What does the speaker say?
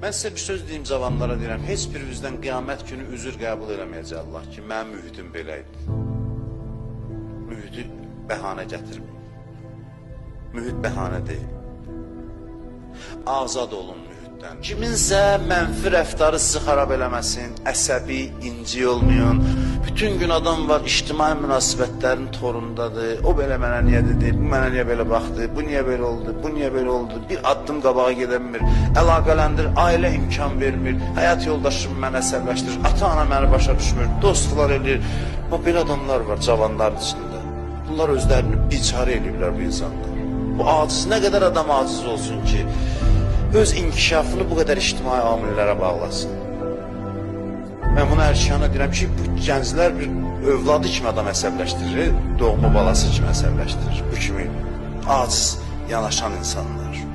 Mən sizə bir söz deyim, cavanlara deyirəm, heç birinizdən qiyamət günü üzr qəbul eləməyəcəklər ki, mənim mühitim belə idi. Mühiti bəhanə gətirməyin. Mühit bəhanə deyil. Azad olun mühitdən. Kiminsə mənfi rəftarı sizi xarab eləməsin, əsəbi, inci olmayın. Bütün gün adam var, ictimai münasibətlərin torundadır. O belə mənə niyə dedi, bu mənə niyə belə baxdı, bu niyə belə oldu, bu niyə belə oldu. Bir addım qabağa gedəmir, əlaqələndir, ailə imkan vermir, həyat yoldaşım mənə əsəbləşdirir, ata-ana məni başa düşmür, dostlar eləyir. Belə adamlar var cavanların içində. Bunlar özlərini biçarə eləyirlər bu insanlar. Bu aciz, nə qədər adam aciz olsun ki, öz inkişafını bu qədər ictimai amillərə bağlasın. Mən bunu hər şana deyirəm ki, bu gənclər bir övladı kimi adam əsəbləşdirir, doğma balası kimi əsəbləşdirir. Bu kimi aciz yanaşan insanlar.